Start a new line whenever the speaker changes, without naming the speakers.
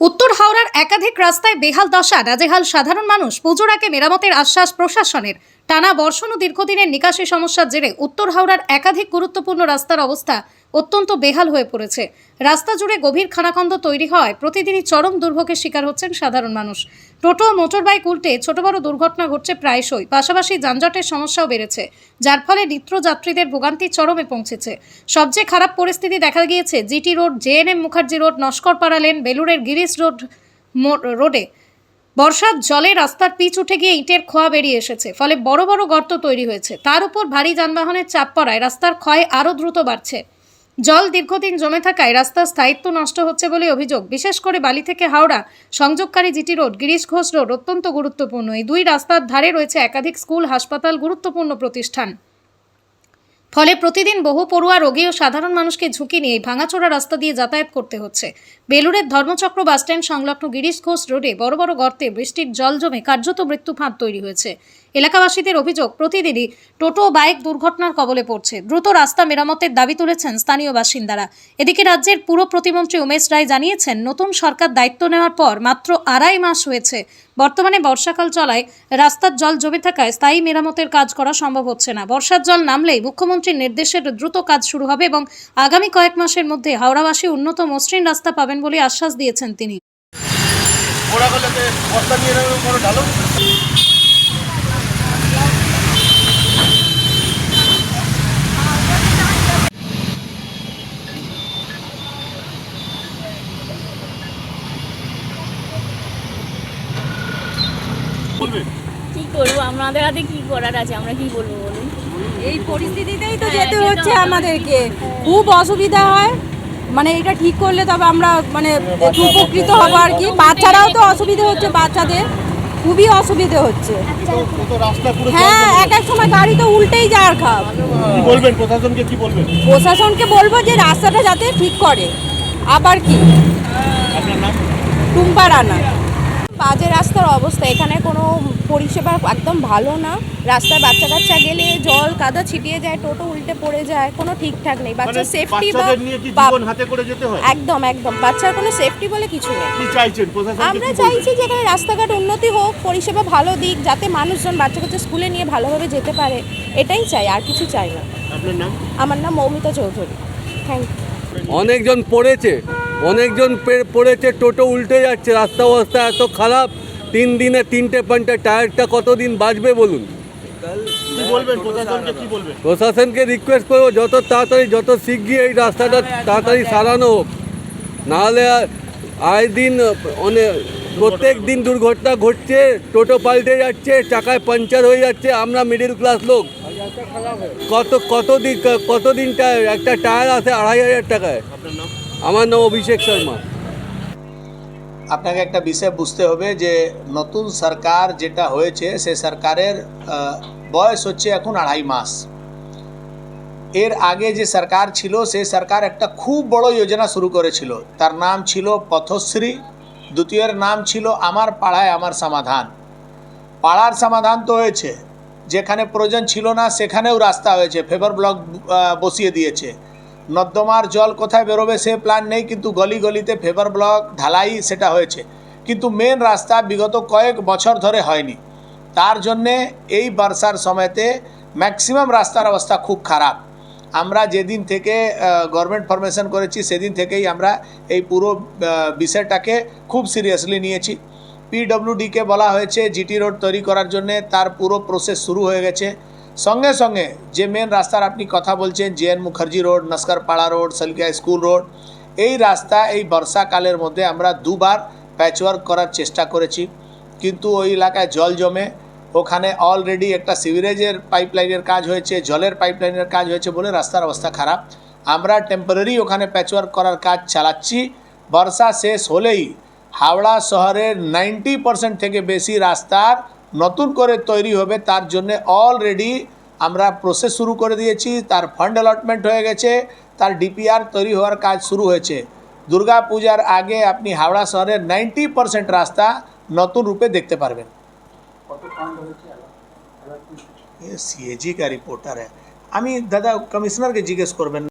উত্তর হাওড়ার একাধিক রাস্তায় বেহাল দশা, নাজেহাল সাধারণ মানুষ। পুজোর আগে মেরামতের আশ্বাস প্রশাসনের। টানা বর্ষণ ও দীর্ঘদিনের নিকাশি সমস্যার জেরে উত্তর হাওড়ার একাধিক গুরুত্বপূর্ণ রাস্তার অবস্থা অত্যন্ত বেহাল হয়ে পড়েছে। রাস্তা জুড়ে গভীর খানাখন্দ তৈরি হওয়ায় প্রতিদিনই চরম দুর্ভোগের শিকার হচ্ছেন সাধারণ মানুষ। টোটো মোটরবাইক উল্টে ছোট বড় দুর্ঘটনা ঘটছে প্রায়শই। পাশাপাশি যানজটের সমস্যাও বেড়েছে, যার ফলে নিত্যযাত্রীদের ভোগান্তি চরমে পৌঁছেছে। সবচেয়ে খারাপ পরিস্থিতি দেখা গিয়েছে GT road, JNM Mukherjee road, Naskarpara lane, বেলুরের গিরিশ রোডে। বর্ষার জলে রাস্তার পিচ উঠে গিয়ে ইটের খোয়া বেরিয়ে এসেছে, ফলে বড় বড় গর্ত তৈরি হয়েছে। তার উপর ভারী যানবাহনের চাপ পড়ায় রাস্তার ক্ষয় আরও দ্রুত বাড়ছে। জল দীর্ঘদিন জমে থাকায় রাস্তার স্থায়িত্ব নষ্ট হচ্ছে বলে অভিযোগ। বিশেষ করে বালি থেকে হাওড়া সংযোগকারী GT road, Girish Ghosh road অত্যন্ত গুরুত্বপূর্ণ। এই দুই রাস্তার ধারে রয়েছে একাধিক স্কুল, হাসপাতাল, গুরুত্বপূর্ণ প্রতিষ্ঠান। ফলে প্রতিদিন বহু পড়ুয়া, রোগী ও সাধারণ মানুষকে ঝুঁকি নিয়ে ভাঙাচোরা রাস্তা দিয়ে যাতায়াত করতে হচ্ছে। বেলুরের ধর্মচক্র বাসস্ট্যান্ড সংলগ্ন গিরিশ ঘোষ রোডে বড় বড় গর্তে বৃষ্টির জল জমে কার্যত মৃত্যুফাঁদ তৈরি হয়েছে। এলাকাবাসীদের অভিযোগ, প্রতিদিনই টোটো ও বাইক দুর্ঘটনার কবলে পড়ছে। দ্রুত রাস্তা মেরামতের দাবি তুলেছেন স্থানীয় বাসিন্দারা। এদিকে রাজ্যের পুর প্রতিমন্ত্রী উমেশ রায় জানিয়েছেন, নতুন সরকার দায়িত্ব নেওয়ার পর মাত্র 2.5 মাস হয়েছে। বর্তমানে বর্ষাকাল চলায় রাস্তার জল জমে থাকায় স্থায়ী মেরামতের কাজ করা সম্ভব হচ্ছে না। বর্ষার জল নামলেই মুখ্যমন্ত্রীর নির্দেশের দ্রুত কাজ শুরু হবে এবং আগামী কয়েক মাসের মধ্যে হাওড়াবাসী উন্নত মসৃণ রাস্তা পাবেন বলে আশ্বাস দিয়েছেন তিনি।
কি করবো, আমাদের হাতে কি করার আছে, আমরা কি বলবো বলুন।
এই পরিস্থিতিতেই তো যেতে হচ্ছে আমাদেরকে। খুব অসুবিধা হয়, মানে এটা ঠিক করলে তবে আমরা মানে একটু উপকৃত হবো আর কি। বাচ্চারাও তো অসুবিধা হচ্ছে, বাচ্চাদের খুবই অসুবিধা হচ্ছে। হ্যাঁ, এক এক সময় গাড়ি তো উল্টেই যাওয়ার খাপ।
কি বলবেন প্রশাসনকে, কি বলবেন?
প্রশাসনকে বলবো যে রাস্তাটা যাতে ঠিক করে। আবার কি,
আপনার নাম?
টুম্পা রানা। বাজে রাস্তার অবস্থা, এখানে কোনো পরিষেবা একদম ভালো না। রাস্তায় বাচ্চা কাচ্চা গেলে জল কাদা ছিটিয়ে যায়, টোটো উল্টে পড়ে যায়, কোনো ঠিকঠাক নেই। বাচ্চার সেফটি
হাতে করে যেতে হয়।
একদম বাচ্চার কোনো সেফটি বলে কিছু নেই।
কি চাইছেন প্রশাসন?
আমরা চাইছি যে এখানে রাস্তাঘাট উন্নতি হোক, পরিষেবা ভালো দিক, যাতে মানুষজন বাচ্চা কাচ্চা স্কুলে নিয়ে ভালোভাবে যেতে পারে। এটাই চাই, আর কিছু চাই না।
আপনার নাম?
আমার নাম মৌমিতা চৌধুরী। Thank you.
অনেকজন পড়েছে, টোটো উল্টে যাচ্ছে। রাস্তা অবস্থা এত খারাপ, 3 দিনে 3টে 5টে টায়ারটা কতদিন বাঁচবে বলুন?
কি বলবেন প্রশাসনকে, কি বলবেন?
প্রশাসনকে রিকোয়েস্ট করবো যত তাড়াতাড়ি, যত শিগগির এই রাস্তাটা তাড়াতাড়ি সারানো হোক। নাহলে আয় দিন প্রত্যেক দিন দুর্ঘটনা ঘটছে, টোটো পাল্টে যাচ্ছে, চাকায় পাঞ্চার হয়ে যাচ্ছে। আমরা মিডিল ক্লাস লোক, কতদিন একটা টায়ার আছে 2,500 টাকায়। আমার নাম অভিষেক শর্মা।
আপনাকে একটা বিষয় বুঝতে হবে যে নতুন সরকার যেটা হয়েছে, সে সরকারের বয়স হচ্ছে এখন 2.5 মাস। এর আগে যে সরকার ছিল, সেই সরকার একটা খুব বড় যোজনা শুরু করেছিল। তার নাম ছিল পথশ্রী, দ্বিতীয়ের নাম ছিল আমার পাড়ায় আমার সমাধান। পাড়ার সমাধান তো হয়েছে, যেখানে প্রয়োজন ছিল না সেখানেও রাস্তা হয়েছে, ফেভার ব্লক বসিয়ে দিয়েছে। নর্দমার জল কোথায় বেরোবে সে প্ল্যান নেই, কিন্তু গলি গলিতে ফেভার ব্লক ঢালাই সেটা হয়েছে, কিন্তু মেন রাস্তা বিগত কয়েক বছর ধরে হয়নি। তার জন্যে এই বর্ষার সময়তে ম্যাক্সিমাম রাস্তার অবস্থা খুব খারাপ। আমরা যেদিন থেকে গভর্নমেন্ট ফরমেশন করেছি, সেদিন থেকেই আমরা এই পুরো বিষয়টাকে খুব সিরিয়াসলি নিয়েছি। পিডব্লিউডিকে বলা হয়েছে জিটি রোড তৈরি করার জন্যে, তার পুরো প্রসেস শুরু হয়ে গেছে। সঙ্গে সঙ্গে যে মেন রাস্তার আপনি কথা বলছেন, JN Mukherjee road, Naskarpara road, Salkia school road, এই রাস্তা এই বর্ষাকালের মধ্যে আমরা 2 বার প্যাচওয়ার্ক করার চেষ্টা করেছি, কিন্তু ওই এলাকায় জল জমে ওখানে অলরেডি একটা সিভারেজের পাইপলাইনের কাজ হয়েছে, জলের পাইপলাইনের কাজ হয়েছে বলে রাস্তার অবস্থা খারাপ। আমরা টেম্পোরারি ওখানে প্যাচওয়ার্ক করার কাজ চালাচ্ছি। বর্ষা শেষ হলেই হাওড়া শহরের 90% থেকে বেশি রাস্তার নতুন করে তৈরি হবে। তার জন্য অলরেডি আমরা প্রসেস শুরু করে দিয়েছি, তার ফান্ড অ্যালটমেন্ট হয়ে গেছে, তার ডিপিআর তৈরি হওয়ার কাজ শুরু হয়েছে। দুর্গা পূজার আগে আপনি হাওড়া শহরের 90% রাস্তা নতুন রূপে দেখতে পারবেন। সিএজি का रिपोर्टर है, আমি দাদা কমিশনারকে জিজ্ঞেস করবেন।